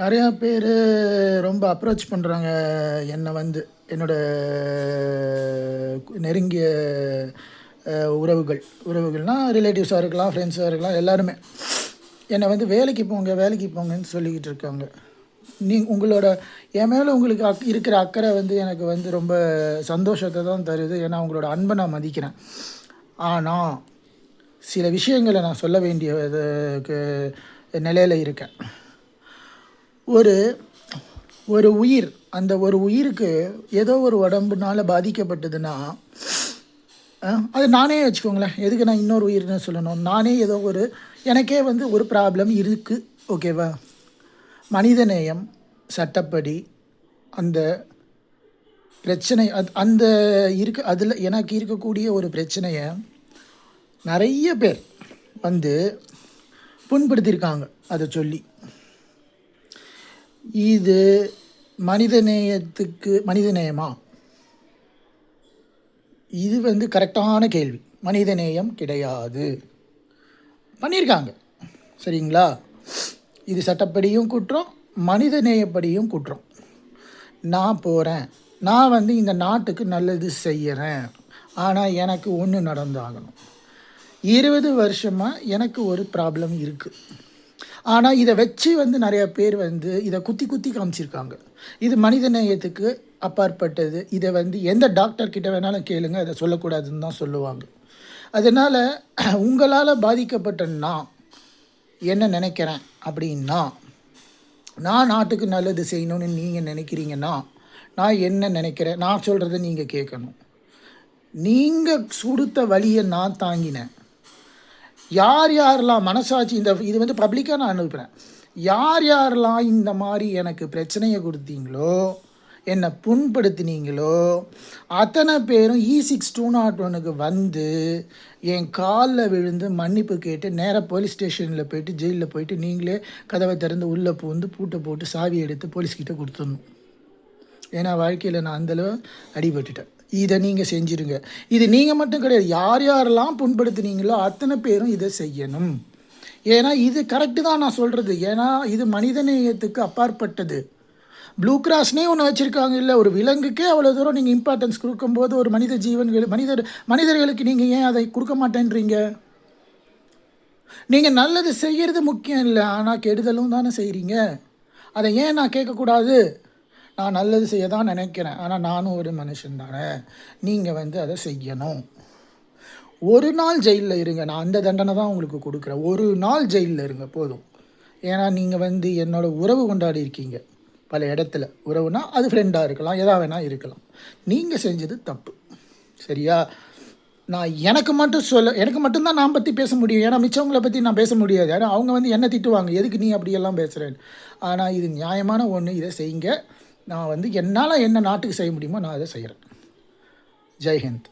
நிறையா பேர் ரொம்ப அப்ரோச் பண்ணுறாங்க என்னை என்னோட நெருங்கிய உறவுகள்னால் ரிலேட்டிவ்ஸாக இருக்கலாம், ஃப்ரெண்ட்ஸாக இருக்கலாம், எல்லாருமே என்னை வேலைக்கு போங்க வேலைக்கு போங்கன்னு சொல்லிக்கிட்டு இருக்காங்க. உங்களோட என் மேலே உங்களுக்கு இருக்கிற அக்கறை எனக்கு ரொம்ப சந்தோஷத்தை தான் தருது. ஏன்னா உங்களோட அன்பை நான் மதிக்கிறேன். ஆனால் சில விஷயங்களை நான் சொல்ல வேண்டியதுக்கு நிலையில் இருக்கேன். ஒரு ஒரு உயிர், அந்த ஒரு உயிருக்கு ஏதோ ஒரு உடம்புனால பாதிக்கப்பட்டதுன்னா அது நானே வச்சுக்கோங்களேன். எதுக்கு நான் இன்னொரு உயிர்னு சொல்லணும்? நானே ஏதோ எனக்கே ஒரு ப்ராப்ளம் இருக்குது, ஓகேவா? மனிதநேயம், சட்டப்படி அந்த பிரச்சனை அந்த அதில் எனக்கு இருக்கக்கூடிய ஒரு பிரச்சனையை நிறைய பேர் புண்படுத்தியிருக்காங்க. அதை சொல்லி இது மனிதநேயமா? இது கரெக்டான கேள்வி. மனிதநேயம் கிடையாது. பண்ணியிருக்காங்க, சரிங்களா? இது சட்டப்படியும் குற்றம், மனிதநேயப்படியும் குற்றம். நான் போகிறேன், நான் இந்த நாட்டுக்கு நல்லது செய்கிறேன், ஆனால் எனக்கு ஒன்று நடந்தாகணும். 20 வருஷமாக எனக்கு ஒரு ப்ராப்ளம் இருக்குது. ஆனால் இதை வச்சு நிறைய பேர் இதை குத்தி காமிச்சிருக்காங்க. இது மனிதநேயத்துக்கு அப்பாற்பட்டது. இதை எந்த டாக்டர்கிட்ட வேணாலும் கேளுங்க, அதை சொல்லக்கூடாதுன்னு தான் சொல்லுவாங்க. அதனால் உங்களால் பாதிக்கப்பட்ட நான் என்ன நினைக்கிறேன் அப்படின்னா, நான் நாட்டுக்கு நல்லது செய்யணும்னு நீங்கள் நினைக்கிறீங்கன்னா நான் என்ன நினைக்கிறேன், நான் சொல்கிறத நீங்கள் கேட்கணும். நீங்கள் கொடுத்த வழியை நான் தாங்கினேன். யாரெல்லாம் மனசாட்சி, இது பப்ளிக்காக நான் அனுப்புகிறேன். யாரெல்லாம் இந்த மாதிரி எனக்கு பிரச்சனையை கொடுத்தீங்களோ, என்னை புண்படுத்தினீங்களோ, அத்தனை பேரும் E6201 என் காலில் விழுந்து மன்னிப்பு கேட்டு நேராக போலீஸ் ஸ்டேஷனில் போயிட்டு ஜெயிலில் போயிட்டு நீங்களே கதவை திறந்து உள்ளே பூந்து பூட்டை போட்டு சாவி எடுத்து போலீஸ்கிட்ட கொடுத்துடணும். ஏன்னா வாழ்க்கையில் நான் அந்தளவு அடிபட்டுட்டேன். இதை நீங்கள் செஞ்சுருங்க. இது நீங்கள் மட்டும் கிடையாது, யாரெல்லாம் புண்படுத்தினீங்களோ அத்தனை பேரும் இதை செய்யணும். ஏன்னா இது கரெக்டு தான் நான் சொல்கிறது. ஏன்னா இது மனிதநேயத்துக்கு அப்பாற்பட்டது. ப்ளூ கிராஸ்னே ஒன்று வச்சுருக்காங்க. இல்லை, ஒரு விலங்குக்கே அவ்வளோ தூரம் நீங்கள் இம்பார்ட்டன்ஸ் கொடுக்கும்போது ஒரு மனிதர்களுக்கு நீங்கள் ஏன் அதை கொடுக்க மாட்டேன்றீங்க? நீங்கள் நல்லது செய்கிறது முக்கியம் இல்லை, ஆனால் கெடுதலும் தானே செய்கிறீங்க. அதை ஏன் நான் கேட்கக்கூடாது? நான் நல்லது செய்ய தான் நினைக்கிறேன், ஆனால் நானும் ஒரு மனுஷன் தானே. நீங்கள் அதை செய்யணும். ஒரு நாள் ஜெயிலில் இருங்க, நான் அந்த தண்டனை தான் உங்களுக்கு கொடுக்குறேன். ஒரு நாள் ஜெயிலில் இருங்க போதும். ஏன்னா நீங்கள் என்னோட உறவு கொண்டாடி இருக்கீங்க பல இடத்துல. உறவுனா அது ஃப்ரெண்டாக இருக்கலாம், எதா வேணால் இருக்கலாம். நீங்கள் செஞ்சது தப்பு, சரியா? நான் எனக்கு மட்டும்தான் நான் பற்றி பேச முடியும். ஏன்னா மிச்சவங்களை பற்றி நான் பேச முடியாது. ஏன்னா அவங்க என்ன திட்டுவாங்க, எதுக்கு நீ அப்படியெல்லாம் பேசுகிறேன்னு. ஆனால் இது நியாயமான ஒன்று, இதை செய்யுங்க. நான் என்னால் என்ன நாட்டுக்கு செய்ய முடியுமோ நான் அதை செய்கிறேன். ஜெய்ஹிந்த்.